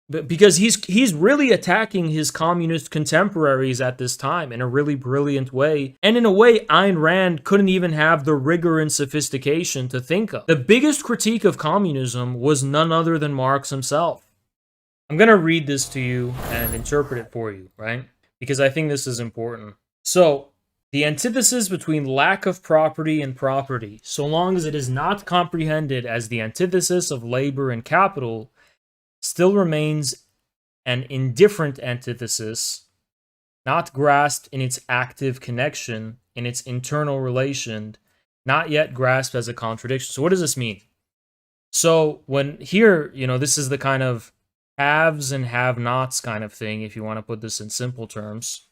But because he's really attacking his communist contemporaries at this time in a really brilliant way, and in a way Ayn Rand couldn't even have the rigor and sophistication to think of. The biggest critique of communism was none other than Marx himself. I'm going to read this to you and interpret it for you, right? Because I think this is important. So, the antithesis between lack of property and property, so long as it is not comprehended as the antithesis of labor and capital, still remains an indifferent antithesis, not grasped in its active connection, in its internal relation, not yet grasped as a contradiction. So what does this mean? So when here, this is the kind of haves and have-nots kind of thing, if you want to put this in simple terms,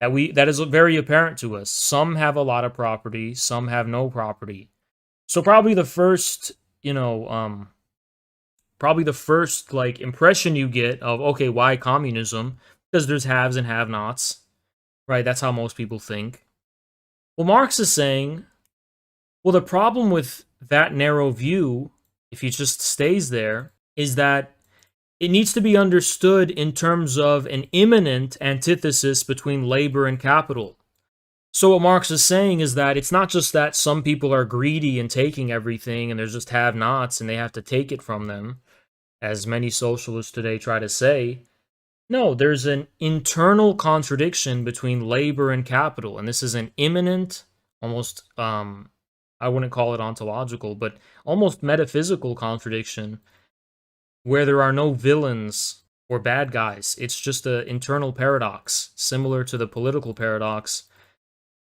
that is very apparent to us. Some have a lot of property, some have no property. So probably the first, like impression you get of, okay, why communism? Because there's haves and have-nots, right? That's how most people think. Well, Marx is saying, well, the problem with that narrow view, if he just stays there, is that it needs to be understood in terms of an immanent antithesis between labor and capital. So what Marx is saying is that it's not just that some people are greedy and taking everything and there's just have-nots and they have to take it from them, as many socialists today try to say. No, there's an internal contradiction between labor and capital, and this is an immanent, almost, I wouldn't call it ontological, but almost metaphysical contradiction where there are no villains or bad guys. It's just an internal paradox, similar to the political paradox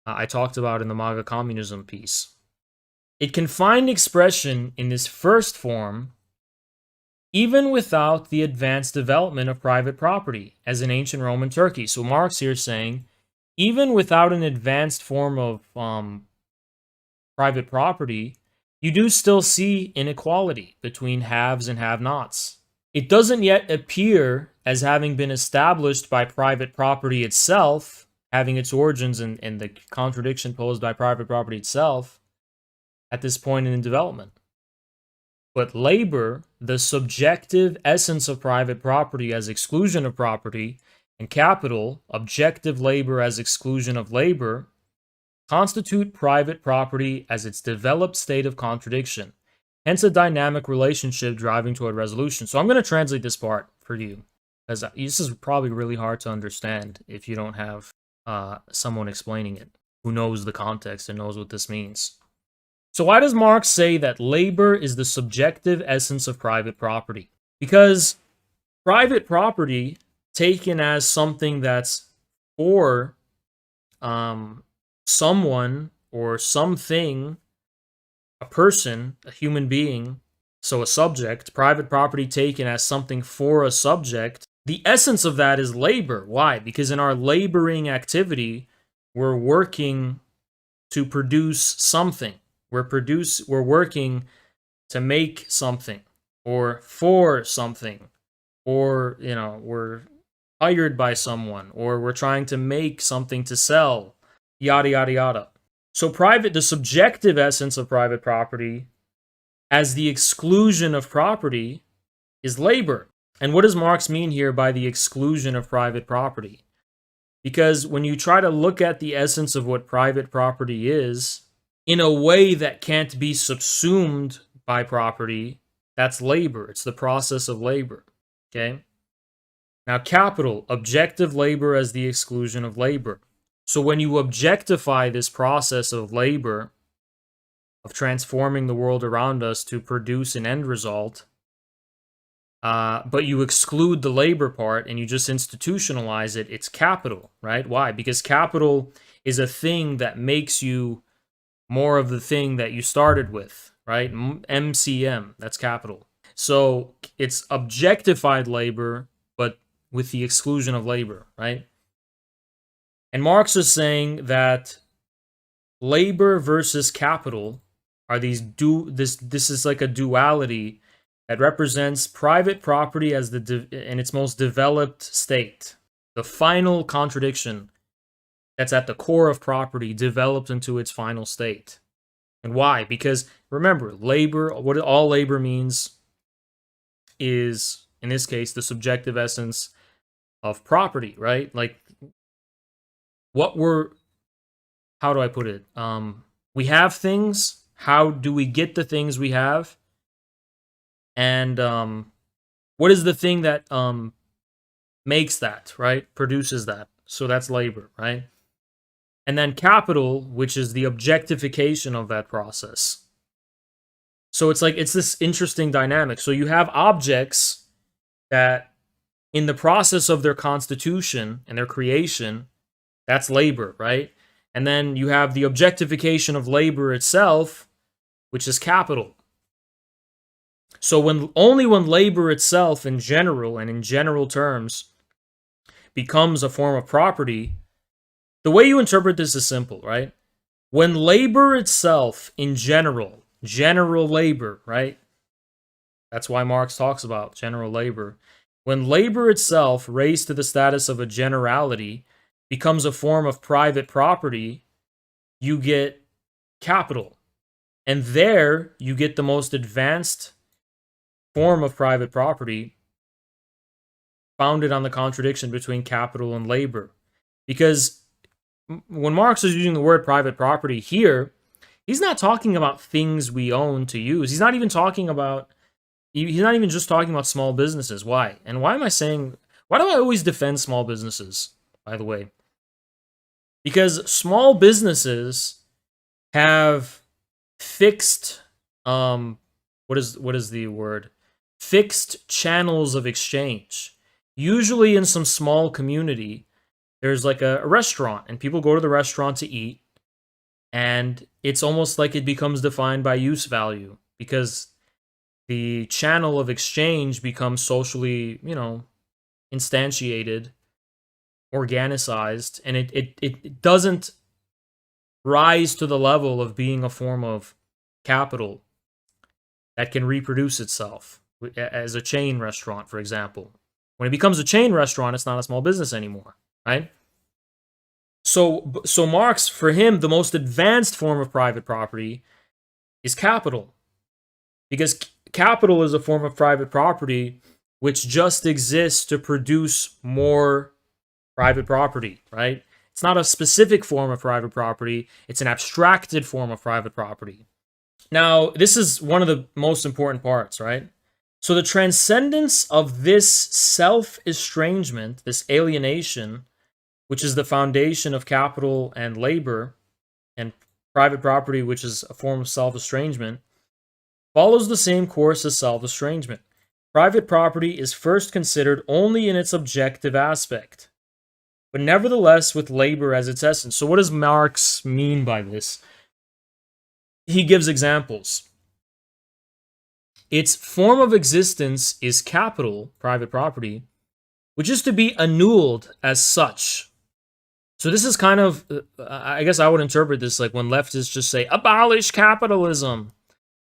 I talked about in the MAGA communism piece. It can find expression in this first form even without the advanced development of private property, as in ancient Roman Turkey. So Marx here is saying, even without an advanced form of private property, you do still see inequality between haves and have-nots. It doesn't yet appear as having been established by private property itself, having its origins in the contradiction posed by private property itself at this point in development. But labor, the subjective essence of private property as exclusion of property, and capital, objective labor as exclusion of labor, constitute private property as its developed state of contradiction, hence a dynamic relationship driving toward resolution. So I'm going to translate this part for you, because this is probably really hard to understand if you don't have someone explaining it who knows the context and knows what this means. So why does Marx say that labor is the subjective essence of private property? Because private property, taken as something that's for someone or something, a person, a human being, so a subject, private property taken as something for a subject, the essence of that is labor. Why? Because in our laboring activity, we're working to produce something. We're working to make something, or for something, or, we're hired by someone, or we're trying to make something to sell, yada, yada, yada. So the subjective essence of private property as the exclusion of property is labor. And what does Marx mean here by the exclusion of private property? Because when you try to look at the essence of what private property is, in a way that can't be subsumed by property, that's labor. It's the process of labor. Okay? Now, capital, objective labor as the exclusion of labor. So when you objectify this process of labor, of transforming the world around us to produce an end result, but you exclude the labor part and you just institutionalize it, it's capital, right? Why? Because capital is a thing that makes you more of the thing that you started with, right? MCM, that's capital. So it's objectified labor, but with the exclusion of labor, right? And Marx is saying that labor versus capital are these this is like a duality that represents private property as in its most developed state, the final contradiction that's at the core of property developed into its final state. And why? Because remember, labor, what all labor means is, in this case, the subjective essence of property, right? Like, how do I put it? We have things. How do we get the things we have? And what is the thing that makes that, right? Produces that. So that's labor, right? And then capital, which is the objectification of that process. So it's like, it's this interesting dynamic. So you have objects that in the process of their constitution and their creation, that's labor, right? And then you have the objectification of labor itself, which is capital. So only when labor itself in general and in general terms becomes a form of property, the way you interpret this is simple, right? When labor itself in general labor, right? That's why Marx talks about general labor. When labor itself, raised to the status of a generality, becomes a form of private property, you get capital. And there you get the most advanced form of private property, founded on the contradiction between capital and labor. Because when Marx is using the word private property here, he's not talking about things we own to use. He's not even just talking about small businesses. Why? And why do I always defend small businesses, by the way? Because small businesses have fixed, what is the word? Fixed channels of exchange. Usually in some small community, there's like a restaurant, and people go to the restaurant to eat, and it's almost like it becomes defined by use value, because the channel of exchange becomes socially, instantiated, organicized, and it doesn't rise to the level of being a form of capital that can reproduce itself as a chain restaurant, for example. When it becomes a chain restaurant, it's not a small business anymore, right? So Marx, for him, the most advanced form of private property is capital. Because capital is a form of private property which just exists to produce more private property, right? It's not a specific form of private property. It's an abstracted form of private property. Now, this is one of the most important parts, right? So the transcendence of this self-estrangement, this alienation, which is the foundation of capital and labor, and private property, which is a form of self-estrangement, follows the same course as self-estrangement. Private property is first considered only in its objective aspect, but nevertheless with labor as its essence. So what does Marx mean by this? He gives examples. Its form of existence is capital, private property, which is to be annulled as such. So this is kind of, I guess I would interpret this like when leftists just say, abolish capitalism.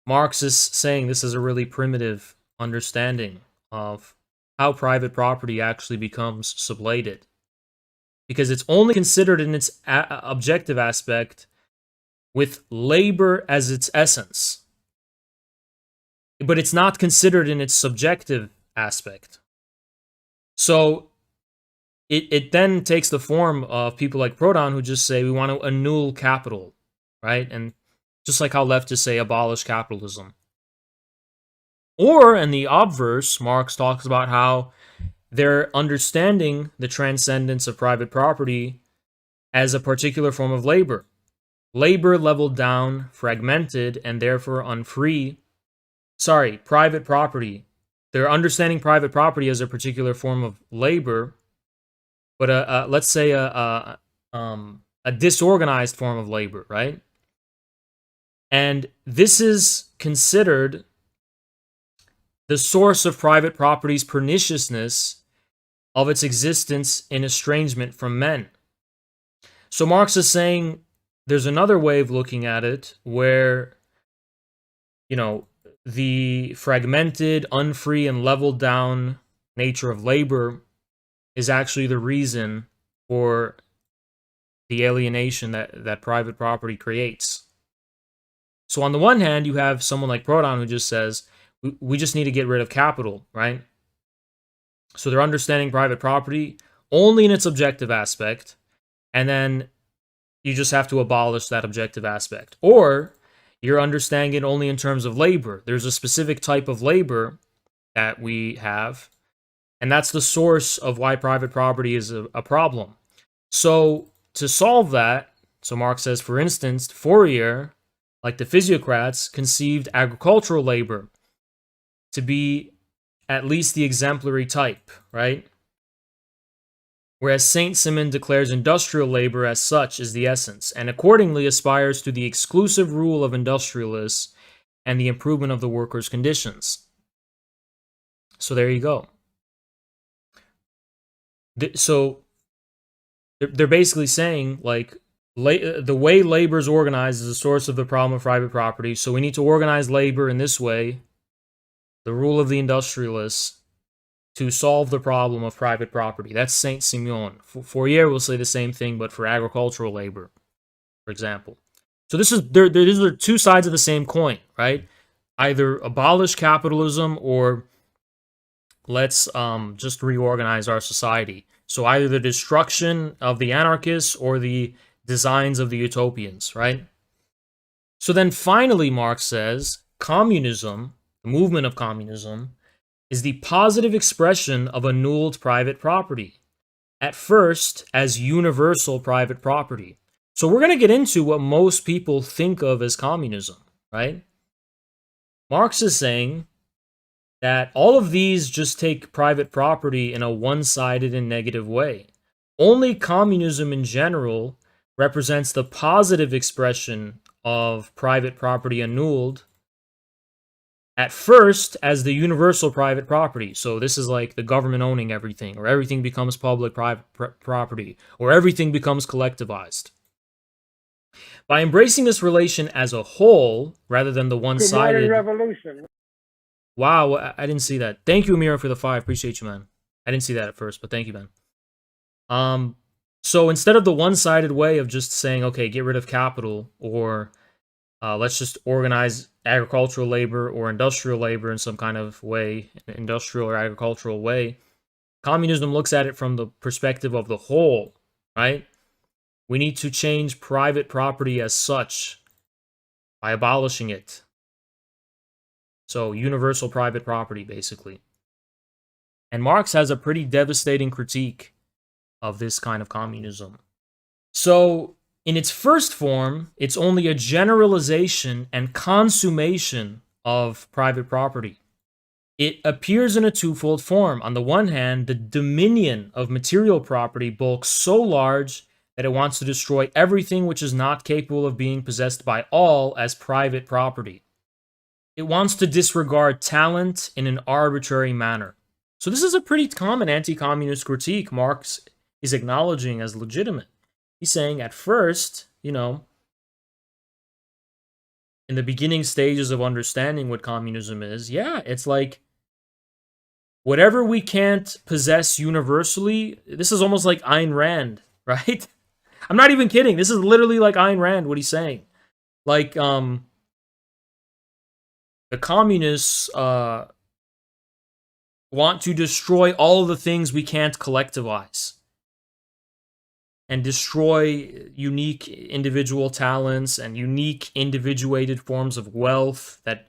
Marx is saying this is a really primitive understanding of how private property actually becomes sublated. Because it's only considered in its objective aspect with labor as its essence. But it's not considered in its subjective aspect. So it then takes the form of people like Proudhon who just say we want to annul capital, right? And just like how leftists say abolish capitalism. Or in the obverse, Marx talks about how they're understanding the transcendence of private property as a particular form of labor. Labor leveled down, fragmented, and therefore unfree. Private property. They're understanding private property as a particular form of labor, but let's say a disorganized form of labor, right? And this is considered the source of private property's perniciousness of its existence in estrangement from men. So Marx is saying there's another way of looking at it where, the fragmented, unfree, and leveled down nature of labor is actually the reason for the alienation that private property creates. So on the one hand, you have someone like Proudhon who just says, we just need to get rid of capital, right? So they're understanding private property only in its objective aspect, and then you just have to abolish that objective aspect. Or you're understanding it only in terms of labor. There's a specific type of labor that we have, and that's the source of why private property is a problem. So to solve that, so Marx says, for instance, Fourier, like the physiocrats, conceived agricultural labor to be at least the exemplary type, right? Whereas Saint-Simon declares industrial labor as such is the essence, and accordingly aspires to the exclusive rule of industrialists and the improvement of the workers' conditions. So there you go. So they're basically saying, like, the way labor is organized is the source of the problem of private property, so we need to organize labor in this way, the rule of the industrialists, to solve the problem of private property. That's Saint-Simon. Fourier will say the same thing, but for agricultural labor, for example. So these are two sides of the same coin, right? Either abolish capitalism or let's just reorganize our society. So either the destruction of the anarchists or the designs of the utopians, right? So then finally, Marx says, communism, the movement of communism, is the positive expression of annulled private property, at first as universal private property. So we're going to get into what most people think of as communism, right? Marx is saying that all of these just take private property in a one-sided and negative way. Only communism in general represents the positive expression of private property annulled, at first as the universal private property. So this is like the government owning everything, or everything becomes public private property, or everything becomes collectivized. By embracing this relation as a whole, rather than the one-sided... Revolution. Wow, I didn't see that. Thank you, Amira, for the 5. Appreciate you, man. I didn't see that at first, but thank you, man. So instead of the one-sided way of just saying, okay, get rid of capital, or let's just organize agricultural labor or industrial labor in some kind of way, industrial or agricultural way, communism looks at it from the perspective of the whole, right? We need to change private property as such by abolishing it. So universal private property, basically. And Marx has a pretty devastating critique of this kind of communism. So in its first form, it's only a generalization and consummation of private property. It appears in a twofold form. On the one hand, the dominion of material property bulks so large that it wants to destroy everything which is not capable of being possessed by all as private property. It wants to disregard talent in an arbitrary manner. So this is a pretty common anti-communist critique Marx is acknowledging as legitimate. He's saying at first, in the beginning stages of understanding what communism is, yeah, it's like whatever we can't possess universally, this is almost like Ayn Rand, right? I'm not even kidding. This is literally like Ayn Rand, what he's saying. Like, the communists want to destroy all of the things we can't collectivize, and destroy unique individual talents and unique individuated forms of wealth that,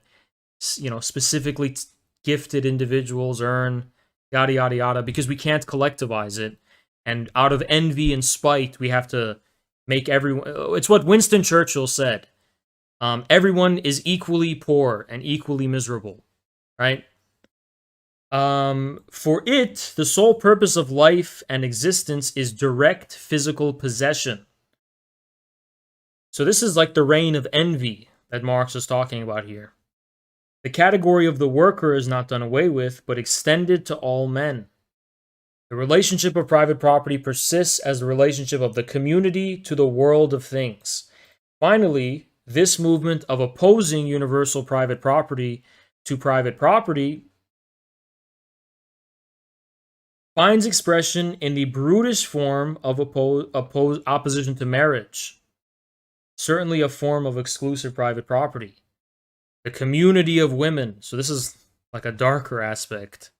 specifically gifted individuals earn, yada, yada, yada, because we can't collectivize it. And out of envy and spite, we have to make everyone... It's what Winston Churchill said. Everyone is equally poor and equally miserable, right? For it, the sole purpose of life and existence is direct physical possession. So this is like the reign of envy that Marx is talking about here. The category of the worker is not done away with, but extended to all men. The relationship of private property persists as the relationship of the community to the world of things. Finally, this movement of opposing universal private property to private property finds expression in the brutish form of opposition to marriage, certainly a form of exclusive private property. The community of women, so this is like a darker aspect.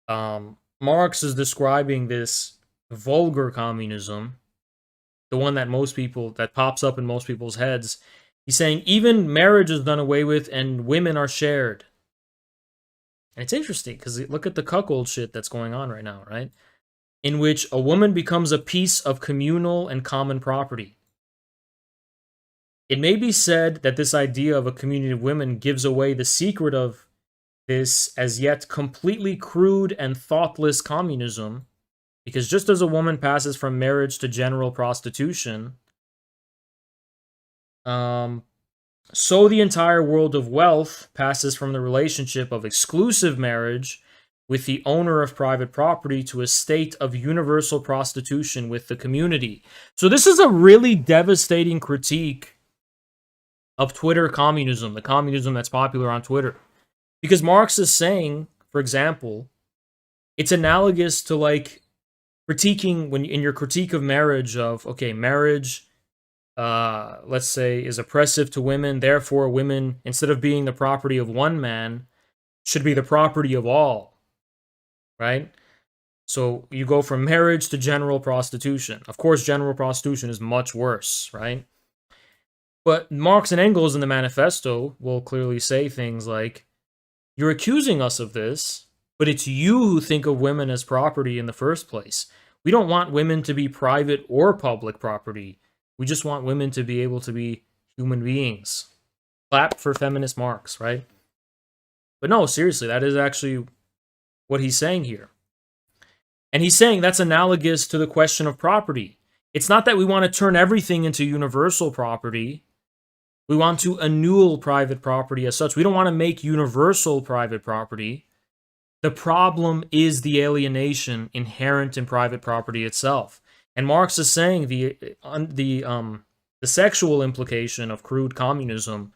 Marx is describing this vulgar communism, the one that that pops up in most people's heads. He's saying even marriage is done away with and women are shared. And it's interesting because look at the cuckold shit that's going on right now, right? In which a woman becomes a piece of communal and common property. It may be said that this idea of a community of women gives away the secret of this as yet completely crude and thoughtless communism, because just as a woman passes from marriage to general prostitution, so the entire world of wealth passes from the relationship of exclusive marriage with the owner of private property to a state of universal prostitution with the community. So this is a really devastating critique of Twitter communism, the communism that's popular on Twitter. Because Marx is saying, for example, it's analogous to like critiquing when in your critique of marriage of, okay, marriage, let's say, is oppressive to women, therefore women, instead of being the property of one man, should be the property of all, right? So you go from marriage to general prostitution. Of course, general prostitution is much worse, right? But Marx and Engels in the manifesto will clearly say things like, you're accusing us of this, but it's you who think of women as property in the first place. We don't want women to be private or public property. We just want women to be able to be human beings. Clap for feminist Marx, right? But no, seriously, that is actually what he's saying here. And he's saying that's analogous to the question of property. It's not that we want to turn everything into universal property. We want to annul private property as such. We don't want to make universal private property. The problem is the alienation inherent in private property itself. And Marx is saying the sexual implication of crude communism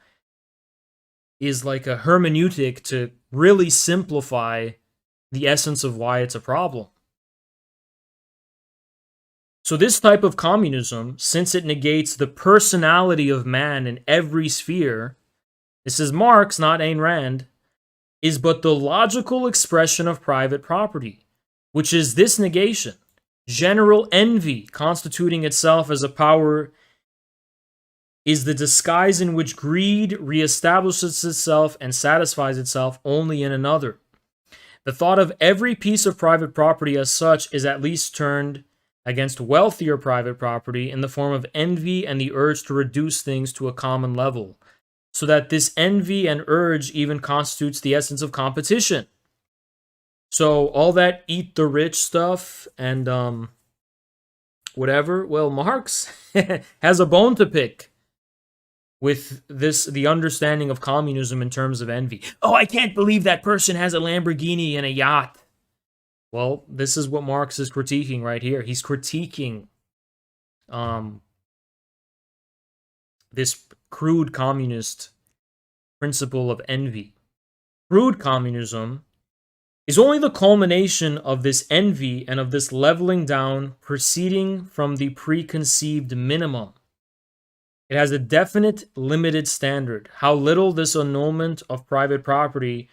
is like a hermeneutic to really simplify the essence of why it's a problem. So this type of communism, since it negates the personality of man in every sphere, this is Marx, not Ayn Rand, is but the logical expression of private property, which is this negation, general envy constituting itself as a power, is the disguise in which greed reestablishes itself and satisfies itself only in another. The thought of every piece of private property as such is at least turned against wealthier private property in the form of envy and the urge to reduce things to a common level, so that this envy and urge even constitutes the essence of competition. So all that eat the rich stuff and whatever, well, Marx has a bone to pick with the understanding of communism in terms of envy. Oh, I can't believe that person has a Lamborghini and a yacht. Well, this is what Marx is critiquing right here. He's critiquing this crude communist principle of envy. Crude communism is only the culmination of this envy and of this leveling down proceeding from the preconceived minimum. It has a definite, limited standard. How little this annulment of private property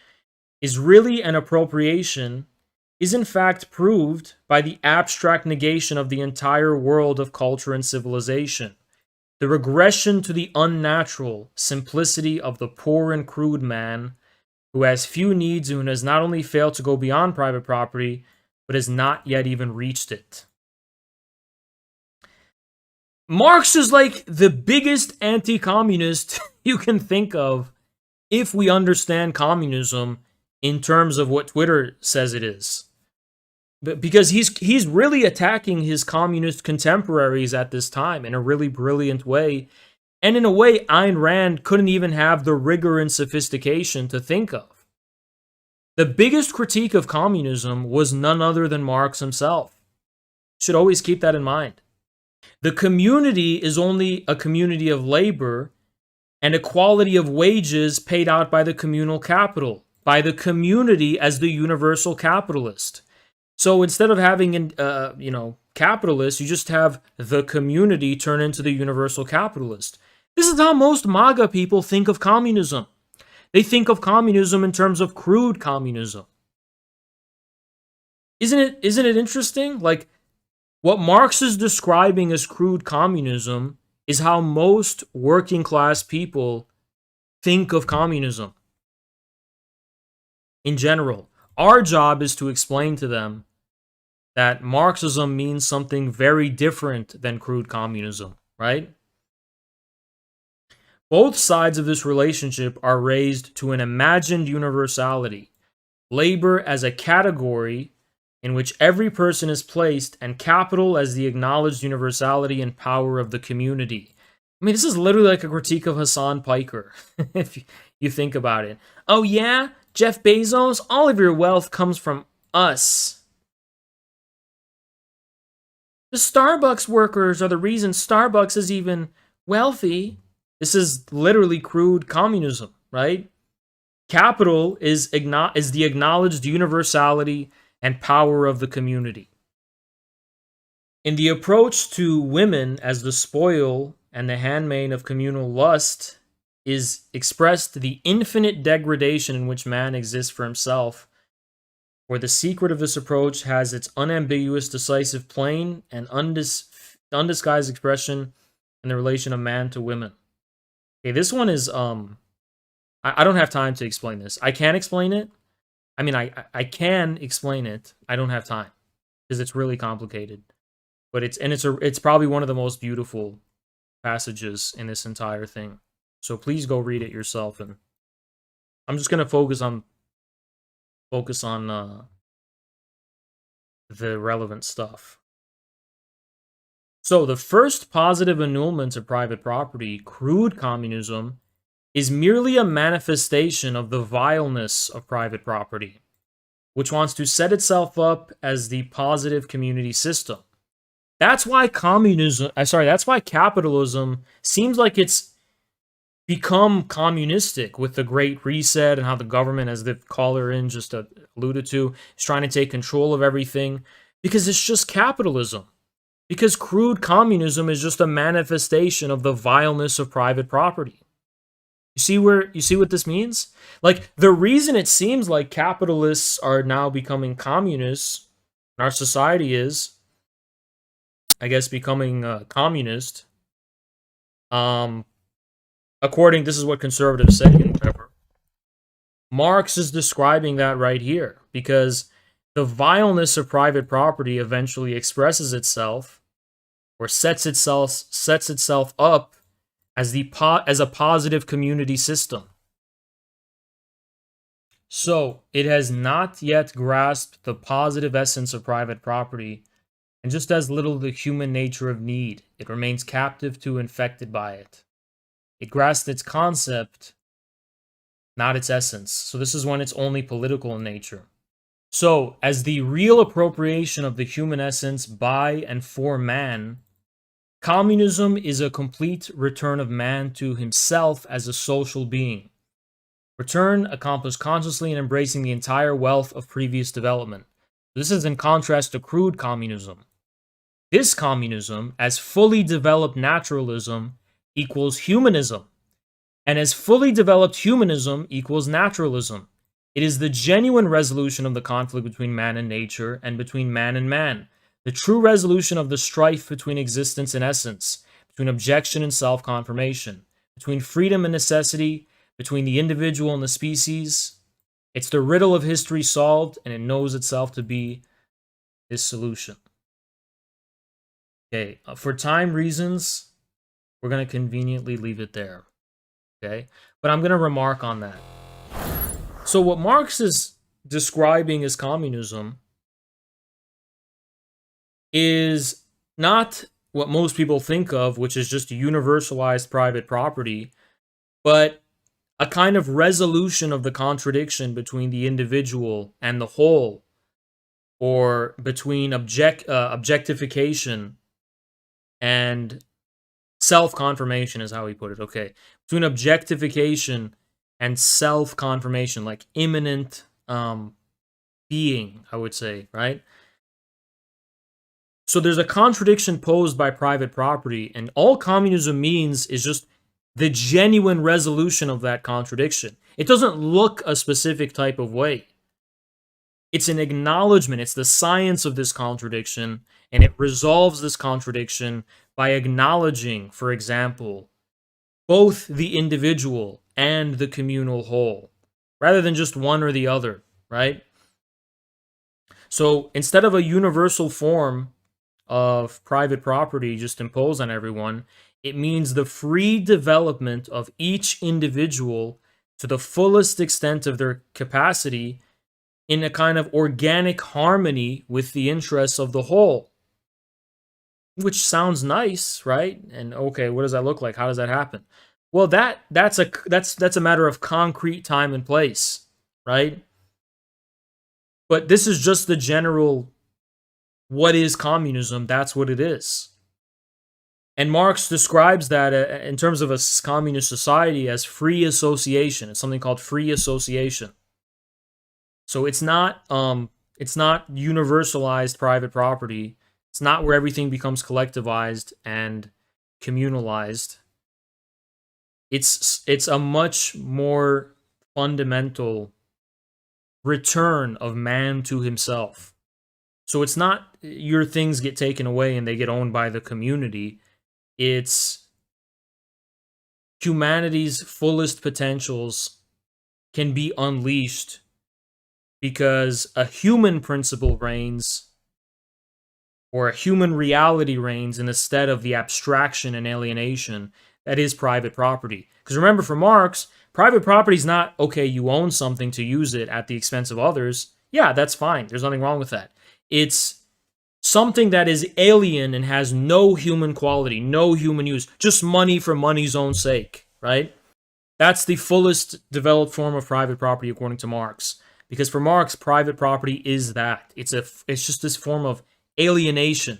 is really an appropriation is in fact proved by the abstract negation of the entire world of culture and civilization. The regression to the unnatural simplicity of the poor and crude man who has few needs and who has not only failed to go beyond private property, but has not yet even reached it. Marx is like the biggest anti-communist you can think of if we understand communism in terms of what Twitter says it is. But because he's really attacking his communist contemporaries at this time in a really brilliant way. And in a way, Ayn Rand couldn't even have the rigor and sophistication to think of. The biggest critique of communism was none other than Marx himself. Should always keep that in mind. The community is only a community of labor and equality of wages paid out by the communal capital, by the community as the universal capitalist. So instead of having, capitalists, you just have the community turn into the universal capitalist. This is how most MAGA people think of communism. They think of communism in terms of crude communism. Isn't it interesting? Like, what Marx is describing as crude communism is how most working class people think of communism in general. Our job is to explain to them that Marxism means something very different than crude communism, right? Both sides of this relationship are raised to an imagined universality, labor as a category in which every person is placed, and capital as the acknowledged universality and power of the community. I mean, this is literally like a critique of Hassan Piker, if you think about it. Oh yeah, Jeff Bezos, all of your wealth comes from us. The Starbucks workers are the reason Starbucks is even wealthy. This is literally crude communism, right? Capital is the acknowledged universality and power of the community. In the approach to women as the spoil and the handmaid of communal lust is expressed the infinite degradation in which man exists for himself, where the secret of this approach has its unambiguous, decisive, plain, and undisguised expression in the relation of man to women. Okay, this one is, I don't have time to explain this. I can explain it. I mean, I can explain it. I don't have time because it's really complicated. But it's probably one of the most beautiful passages in this entire thing. So please go read it yourself. And I'm just gonna focus on the relevant stuff. So the first positive annulment of private property, crude communism, is merely a manifestation of the vileness of private property, which wants to set itself up as the positive community system. That's why that's why capitalism seems like it's become communistic with the Great Reset and how the government, as the caller in just alluded to, is trying to take control of everything, because it's just capitalism. Because crude communism is just a manifestation of the vileness of private property. You see what this means? Like, the reason it seems like capitalists are now becoming communists, and our society is, I guess, becoming communist. This is what conservatives say, and whatever. Marx is describing that right here, because the vileness of private property eventually expresses itself, or sets itself up as a positive community system. So it has not yet grasped the positive essence of private property, and just as little the human nature of need. It remains captive to, infected by it. It grasps its concept, not its essence. So this is when it's only political in nature. So, as the real appropriation of the human essence by and for man, communism is a complete return of man to himself as a social being. Return accomplished consciously and embracing the entire wealth of previous development. This is in contrast to crude communism. This communism, as fully developed naturalism, equals humanism, and as fully developed humanism equals naturalism. It is the genuine resolution of the conflict between man and nature, and between man and man, the true resolution of the strife between existence and essence, between objection and self-confirmation, between freedom and necessity, between the individual and the species. It's the riddle of history solved, and it knows itself to be this solution. Okay, for time reasons, we're going to conveniently leave it there. Okay, but I'm going to remark on that. So what Marx is describing as communism is not what most people think of, which is just universalized private property, but a kind of resolution of the contradiction between the individual and the whole, or between objectification and self-confirmation, is how he put it. Okay, between objectification and self-confirmation, like immanent being, I would say, right? So there's a contradiction posed by private property, and all communism means is just the genuine resolution of that contradiction. It doesn't look a specific type of way. It's an acknowledgement. It's the science of this contradiction, and it resolves this contradiction by acknowledging, for example, both the individual and the communal whole, rather than just one or the other, right? So instead of a universal form of private property just imposed on everyone, it means the free development of each individual to the fullest extent of their capacity in a kind of organic harmony with the interests of the whole. Which sounds nice, right? And okay, what does that look like? How does that happen? Well, that's a matter of concrete time and place, right? But this is just the general, what is communism? That's what it is. And Marx describes that in terms of a communist society as free association. It's something called free association. So it's not universalized private property. It's not where everything becomes collectivized and communalized. It's a much more fundamental return of man to himself. So it's not your things get taken away and they get owned by the community. It's humanity's fullest potentials can be unleashed because a human principle reigns, or a human reality reigns instead of the abstraction and alienation that is private property. Because remember, for Marx, private property is not, okay, you own something to use it at the expense of others. Yeah, that's fine. There's nothing wrong with that. It's something that is alien and has no human quality, no human use, just money for money's own sake, right? That's the fullest developed form of private property according to Marx. Because for Marx, private property is that. It's just this form of alienation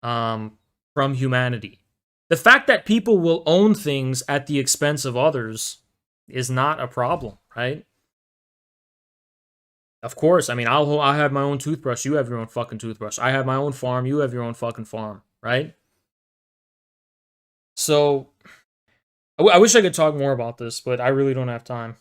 from humanity. The fact that people will own things at the expense of others is not a problem, right? Of course, I mean, I have my own toothbrush, you have your own fucking toothbrush. I have my own farm, you have your own fucking farm, right? So, I wish I could talk more about this, but I really don't have time.